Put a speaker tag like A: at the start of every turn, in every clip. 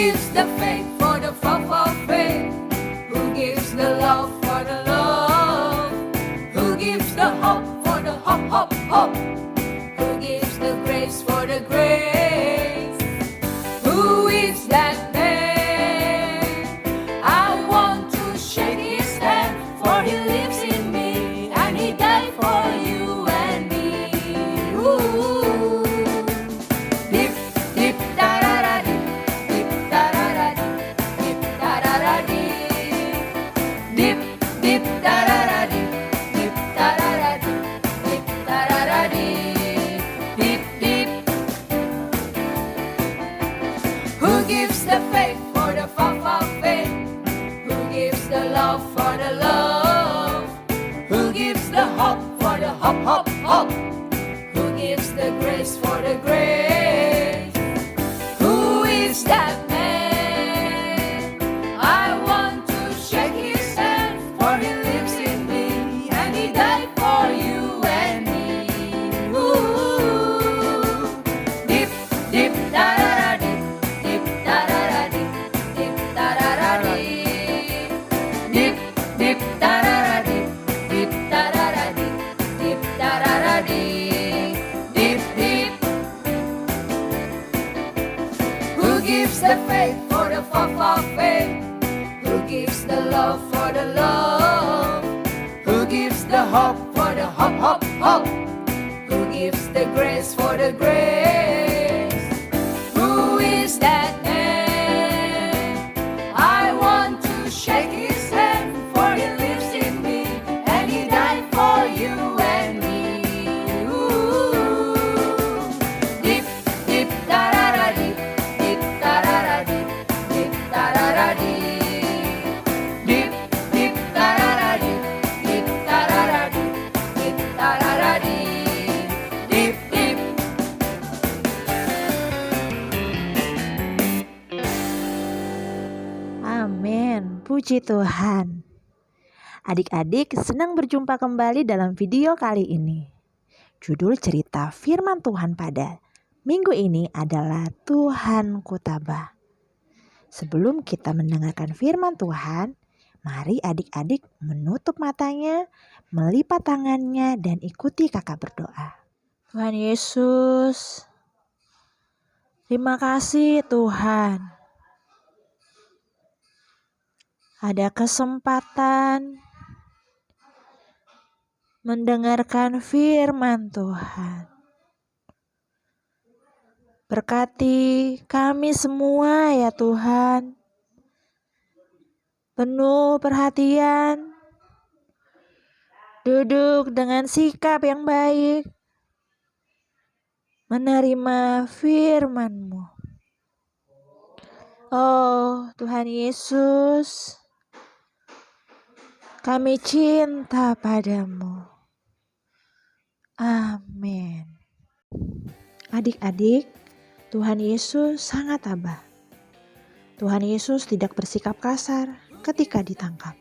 A: gives the faith for the faith? Who gives the love for the love? Who gives the hope for the hope? Who gives the grace for the grace? Who is that man? I want to shake his hand, for he lives in me, and he died for you and me. Ooh. Dip, dip, da da da dip, dip, da da da dip, dip, da da da dip, dip, dip, da da da dip, dip, da da da dip, dip, da da da dip, dip, dip. Who gives the faith for the faith? Who gives the love for the love? Who gives the hope for the hope? Who gives the grace for the grace? Who is that man? I want to shake his hand, for he lives in me, and he died for you and me. Ooh. Dip, dip, da da da dip, dip, da da da dip, dip, da da da dip, dip, dip, da da da dip, dip, da da da dip, dip, da da da dip, dip, dip. Who gives the faith for the faith? Who gives the love for the love? Who gives the hope for the hope? Who gives the grace for the grace? Who is that man? I want to shake his hand, for he lives in me, and he died for you and me. Ooh. Dip, dip, da da da dip, dip, da da da dip, dip, da da da dip, dip, dip, da da da dip, dip, da da da dip, dip, da da da dip, dip, dip.
B: Amin, puji Tuhan. Adik-adik senang berjumpa kembali dalam video kali ini. Judul cerita firman Tuhan pada minggu ini adalah Tuhan Kutabah. Sebelum kita mendengarkan firman Tuhan, mari adik-adik menutup matanya, melipat tangannya, dan ikuti kakak berdoa. Tuhan Yesus, terima kasih Tuhan. Ada kesempatan mendengarkan firman Tuhan. Berkati kami semua ya Tuhan. Penuh perhatian. Duduk dengan sikap yang baik. Menerima firman-Mu. Oh Tuhan Yesus, kami cinta padamu. Amin. Adik-adik, Tuhan Yesus sangat tabah. Tuhan Yesus tidak bersikap kasar ketika ditangkap.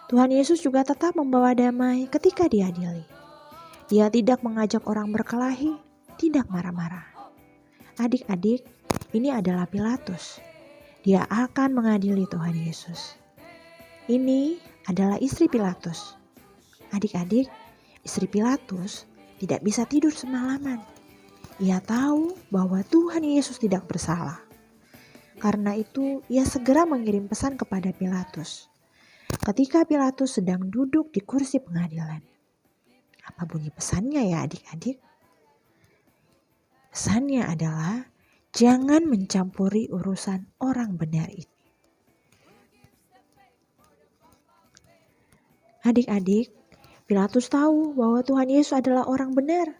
B: Tuhan Yesus juga tetap membawa damai ketika diadili. Dia tidak mengajak orang berkelahi, tidak marah-marah. Adik-adik, ini adalah Pilatus. Dia akan mengadili Tuhan Yesus. Ini adalah istri Pilatus. Adik-adik, istri Pilatus tidak bisa tidur semalaman. Ia tahu bahwa Tuhan Yesus tidak bersalah. Karena itu, ia segera mengirim pesan kepada Pilatus. Ketika Pilatus sedang duduk di kursi pengadilan. Apa bunyi pesannya ya adik-adik? Pesannya adalah, jangan mencampuri urusan orang benar itu. Adik-adik, Pilatus tahu bahwa Tuhan Yesus adalah orang benar.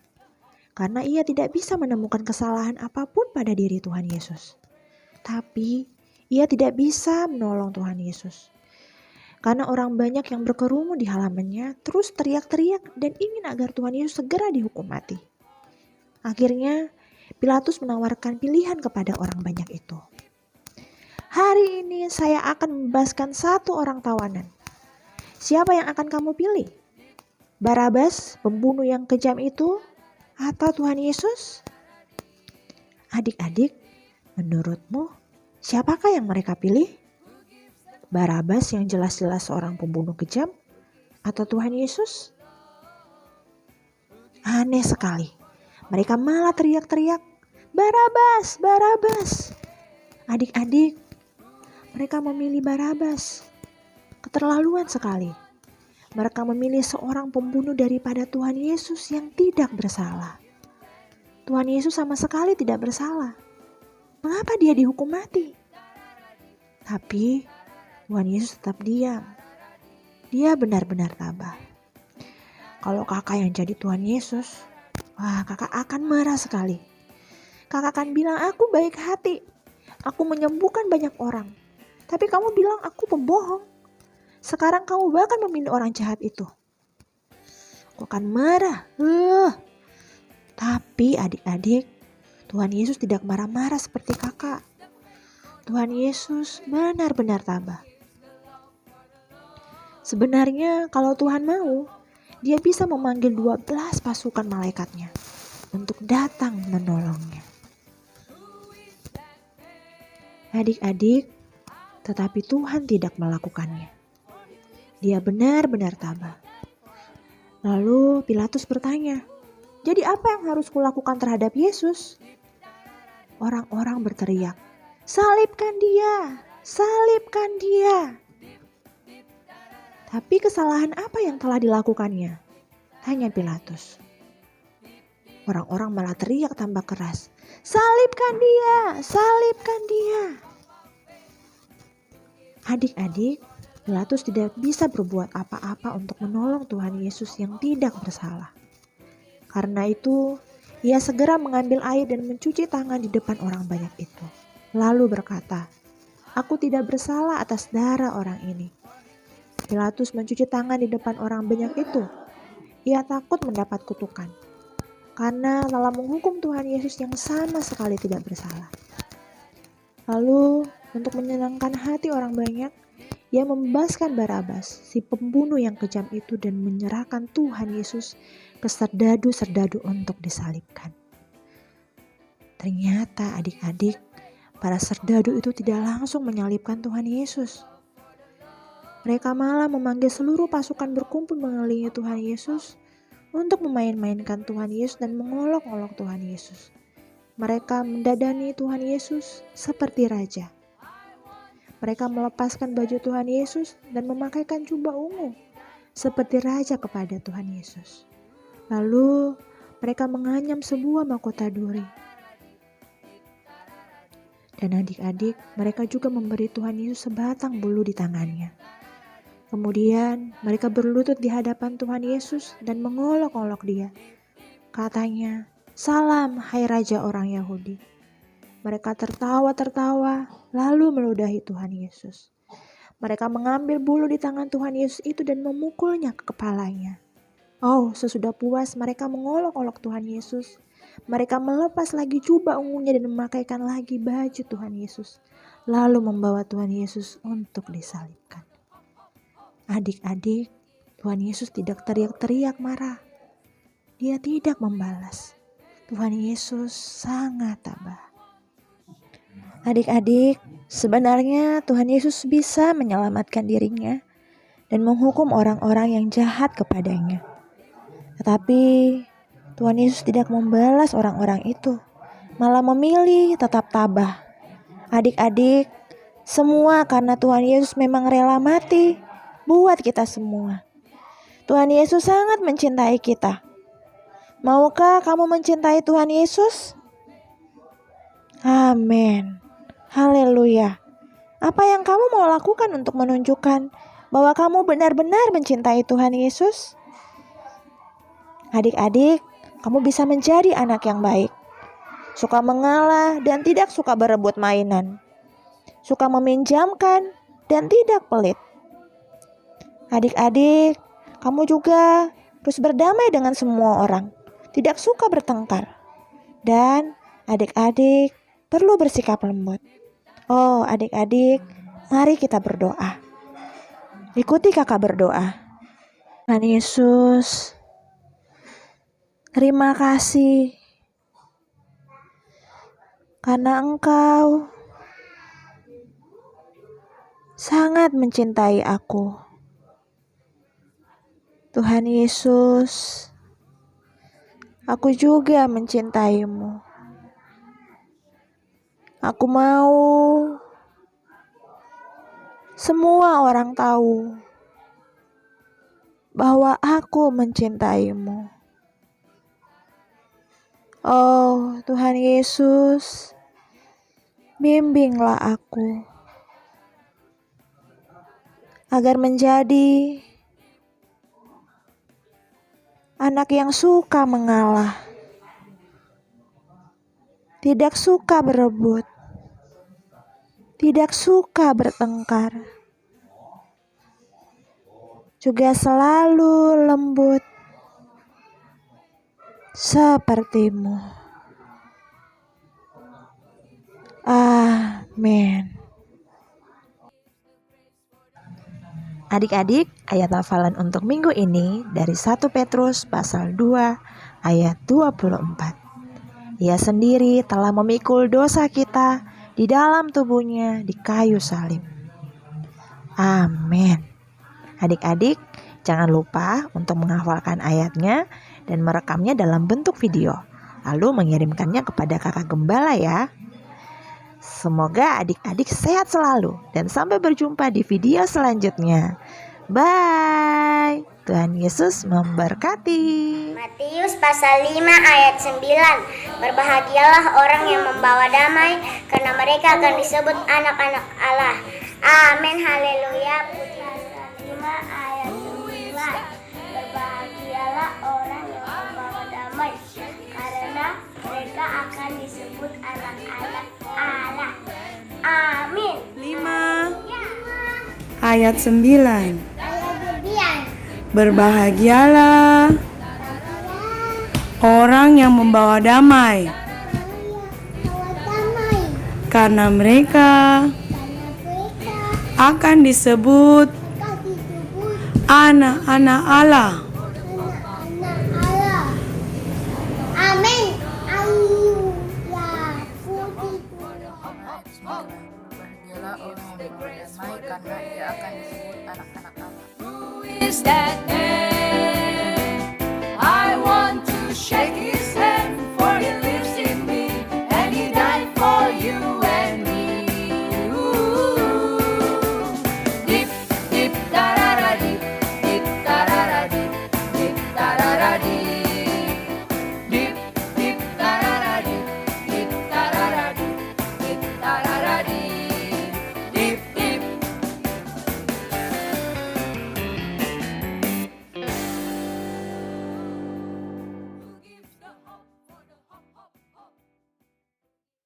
B: Karena ia tidak bisa menemukan kesalahan apapun pada diri Tuhan Yesus. Tapi, ia tidak bisa menolong Tuhan Yesus. Karena orang banyak yang berkerumun di halamannya terus teriak-teriak dan ingin agar Tuhan Yesus segera dihukum mati. Akhirnya, Pilatus menawarkan pilihan kepada orang banyak itu. Hari ini saya akan membebaskan satu orang tawanan. Siapa yang akan kamu pilih? Barabas, pembunuh yang kejam itu, atau Tuhan Yesus? Adik-adik, menurutmu Siapakah yang mereka pilih? Barabas yang jelas-jelas seorang pembunuh kejam? Atau Tuhan Yesus? Aneh sekali. Mereka malah teriak-teriak, "Barabas, Barabas!" Adik-adik, mereka memilih Barabas. Keterlaluan sekali. Mereka memilih seorang pembunuh daripada Tuhan Yesus yang tidak bersalah. Tuhan Yesus sama sekali tidak bersalah. Mengapa dia dihukum mati? Tapi Tuhan Yesus tetap diam. Dia benar-benar tabah. Kalau kakak yang jadi Tuhan Yesus, wah, kakak akan marah sekali. Kakak akan bilang, "Aku baik hati. Aku menyembuhkan banyak orang. Tapi kamu bilang aku pembohong. Sekarang kamu bahkan memilih orang jahat itu." Aku akan marah. Tapi adik-adik, Tuhan Yesus tidak marah-marah seperti kakak. Tuhan Yesus benar-benar tabah. Sebenarnya kalau Tuhan mau, dia bisa memanggil 12 pasukan malaikatnya untuk datang menolongnya. Adik-adik, tetapi Tuhan tidak melakukannya. Dia benar-benar tabah. Lalu Pilatus bertanya, "Jadi apa yang harus kulakukan terhadap Yesus?" Orang-orang berteriak, "Salibkan dia! Salibkan dia!" Tapi kesalahan apa yang telah dilakukannya? Tanya Pilatus. Orang-orang malah teriak tambah keras, "Salibkan dia! Salibkan dia!" Adik-adik, Pilatus tidak bisa berbuat apa-apa untuk menolong Tuhan Yesus yang tidak bersalah. Karena itu, ia segera mengambil air dan mencuci tangan di depan orang banyak itu. Lalu berkata, "Aku tidak bersalah atas darah orang ini." Pilatus mencuci tangan di depan orang banyak itu. Ia takut mendapat kutukan. Karena telah menghukum Tuhan Yesus yang sama sekali tidak bersalah. Lalu, untuk menyenangkan hati orang banyak, ia membebaskan Barabas, si pembunuh yang kejam itu, dan menyerahkan Tuhan Yesus ke serdadu-serdadu untuk disalibkan. Ternyata adik-adik, para serdadu itu tidak langsung menyalibkan Tuhan Yesus. Mereka malah memanggil seluruh pasukan berkumpul mengelilingi Tuhan Yesus untuk memain-mainkan Tuhan Yesus dan mengolok-olok Tuhan Yesus. Mereka mendadani Tuhan Yesus seperti raja. Mereka melepaskan baju Tuhan Yesus dan memakaikan jubah ungu seperti raja kepada Tuhan Yesus. Lalu mereka menganyam sebuah mahkota duri. Dan adik-adik, mereka juga memberi Tuhan Yesus sebatang bulu di tangannya. Kemudian mereka berlutut di hadapan Tuhan Yesus dan mengolok-olok dia. Katanya, "Salam, hai Raja orang Yahudi." Mereka tertawa-tertawa lalu meludahi Tuhan Yesus. Mereka mengambil bulu di tangan Tuhan Yesus itu dan memukulnya ke kepalanya. Oh, sesudah puas mereka mengolok-olok Tuhan Yesus. Mereka melepas lagi jubah ungunya dan memakaikan lagi baju Tuhan Yesus. Lalu membawa Tuhan Yesus untuk disalibkan. Adik-adik, Tuhan Yesus tidak teriak-teriak marah. Dia tidak membalas. Tuhan Yesus sangat tabah. Adik-adik, sebenarnya Tuhan Yesus bisa menyelamatkan dirinya dan menghukum orang-orang yang jahat kepadanya. Tetapi Tuhan Yesus tidak membalas orang-orang itu, malah memilih tetap tabah. Adik-adik, semua karena Tuhan Yesus memang rela mati buat kita semua. Tuhan Yesus sangat mencintai kita. Maukah kamu mencintai Tuhan Yesus? Amin. Haleluya. Apa yang kamu mau lakukan untuk menunjukkan bahwa kamu benar-benar mencintai Tuhan Yesus? Adik-adik, kamu bisa menjadi anak yang baik. Suka mengalah dan tidak suka berebut mainan. Suka meminjamkan dan tidak pelit. Adik-adik, kamu juga harus berdamai dengan semua orang. Tidak suka bertengkar. Dan adik-adik perlu bersikap lembut. Oh, adik-adik, mari kita berdoa. Ikuti kakak berdoa. Tuhan Yesus, terima kasih karena Engkau sangat mencintai aku. Tuhan Yesus, aku juga mencintaimu. Aku mau semua orang tahu bahwa aku mencintaimu. Oh Tuhan Yesus, bimbinglah aku agar menjadi anak yang suka mengalah, tidak suka berebut, tidak suka bertengkar, juga selalu lembut sepertimu. Amin. Adik-adik, ayat hafalan untuk minggu ini dari 1 Petrus pasal 2 ayat 24. Ia sendiri telah memikul dosa kita di dalam tubuhnya di kayu salib. Amin. Adik-adik, jangan lupa untuk menghafalkan ayatnya dan merekamnya dalam bentuk video, lalu mengirimkannya kepada kakak gembala ya. Semoga adik-adik sehat selalu dan sampai berjumpa di video selanjutnya. Bye. Tuhan Yesus memberkati.
C: Matius pasal 5 ayat 9. Berbahagialah orang yang membawa damai, karena mereka akan disebut anak-anak Allah. Amin, haleluya. Puji pasal 5 ayat 9. Berbahagialah orang yang membawa damai, karena mereka akan disebut anak-anak Allah. Amin.
D: 5 ayat 9. Berbahagialah orang yang membawa damai, karena mereka akan disebut anak-anak Allah.
C: Amin.
E: Berbahagialah orang yang membawa damai, karena ia akan disebut anak-anak Allah.
A: Who is that